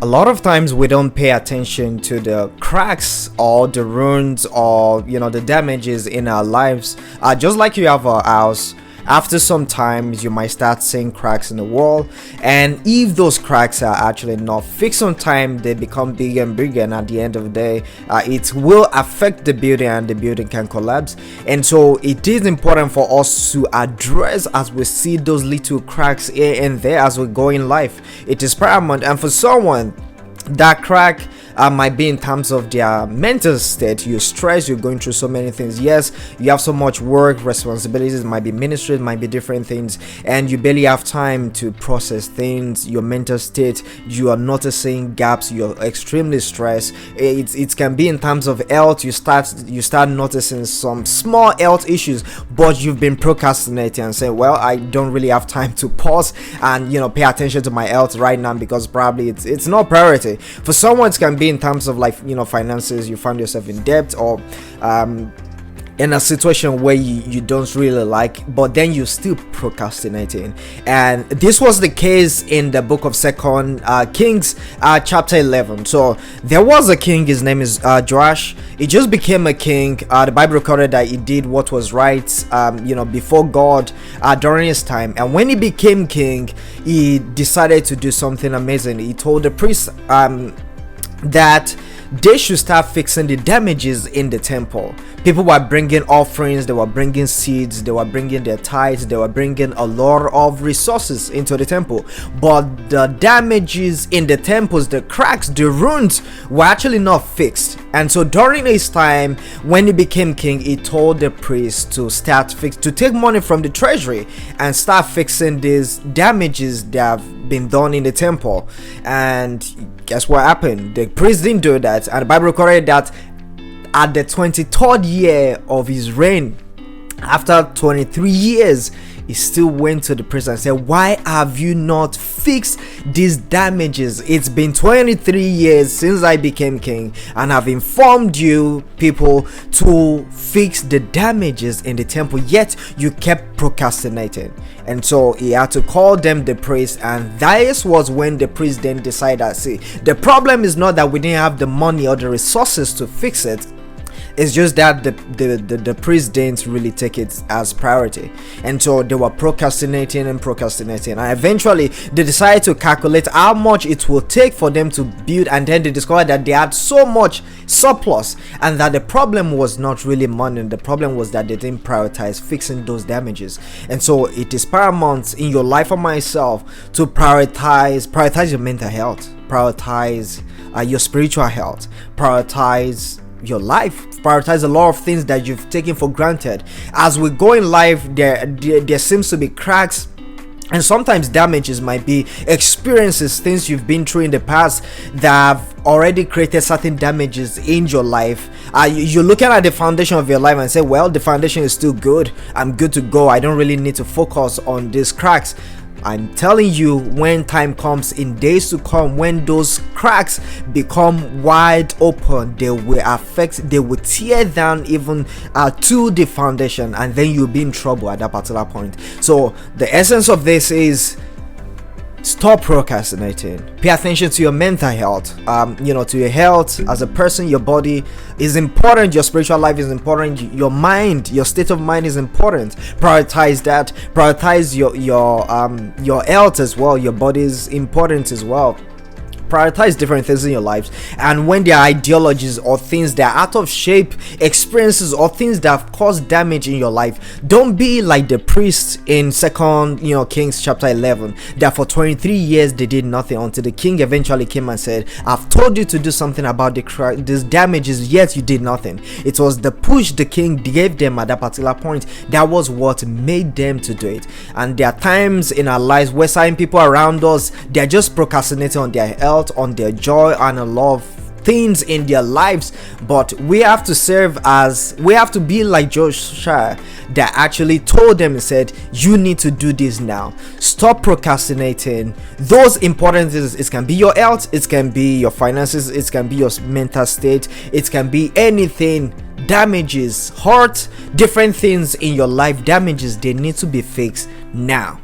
A lot of times we don't pay attention to the cracks or the ruins or the damages in our lives. Just like you have a house, after some time you might start seeing cracks in the wall, and if those cracks are actually not fixed on time, they become bigger and bigger, and at the end of the day it will affect the building and the building can collapse. And so it is important for us to address as we see those little cracks here and there as we go in life. It is paramount. And for someone, that crack might be in terms of their mental state. You're stressed, you're going through so many things. Yes, you have so much work, responsibilities, it might be ministry, it might be different things, and you barely have time to process things. Your mental state, you are noticing gaps, you're extremely stressed. It can be in terms of health. You start noticing some small health issues, but you've been procrastinating and saying, well, I don't really have time to pause and pay attention to my health right now because probably it's not priority. For someone, it can be in terms of finances. You find yourself in debt or in a situation where you don't really like, but then you're still procrastinating. And this was the case in the book of Second Kings chapter 11. So there was a king, his name is Joash. He just became a king. The Bible recorded that he did what was right before God during his time. And when he became king, he decided to do something amazing. He told the priests that they should start fixing the damages in the temple. People were bringing offerings, they were bringing seeds, they were bringing their tithes, they were bringing a lot of resources into the temple, but the damages in the temples, the cracks, the ruins were actually not fixed. And so during his time, when he became king, he told the priests to take money from the treasury and start fixing these damages that have been done in the temple. And guess what happened? The priest didn't do that, and the Bible recorded that at the 23rd year of his reign, after 23 years, he still went to the priest and said, why have you not fixed these damages? It's been 23 years since I became king, and I've informed you people to fix the damages in the temple, yet you kept procrastinating. And so he had to call them, the priest, and that was when the priest then decided, see, the problem is not that we didn't have the money or the resources to fix it. It's just that the priest didn't really take it as priority, and so they were procrastinating, and eventually they decided to calculate how much it will take for them to build, and then they discovered that they had so much surplus, and that the problem was not really money. The problem was that they didn't prioritize fixing those damages. And so it is paramount in your life or myself to prioritize your mental health, prioritize your spiritual health, prioritize your life, prioritize a lot of things that you've taken for granted. As we go in life, there seems to be cracks, and sometimes damages might be experiences, things you've been through in the past that have already created certain damages in your life. You're looking at the foundation of your life and say, well, the foundation is still good, I'm good to go, I don't really need to focus on these cracks. I'm telling you, when time comes in days to come, when those cracks become wide open, they will tear down even to the foundation, and then you'll be in trouble at that particular point. So the essence of this is stop procrastinating. Pay attention to your mental health, to your health as a person. Your body is important, your spiritual life is important, your mind, your state of mind is important. Prioritize that. Prioritize your health as well. Your body is important as well. Prioritize different things in your lives, and when there are ideologies or things that are out of shape, experiences or things that have caused damage in your life, don't be like the priests in Second Kings chapter 11, that for 23 years they did nothing until the king eventually came and said, I've told you to do something about these damages, yet you did nothing. It was the push the king gave them at that particular point that was what made them to do it. And there are times in our lives where certain people around us, they're just procrastinating on their health, on their joy, and a lot of things in their lives, but we have to be like Joshua, that actually told them and said, you need to do this now. Stop procrastinating. Those important things, it can be your health, it can be your finances, it can be your mental state, it can be anything. Damages, hurt, different things in your life, damages, they need to be fixed now.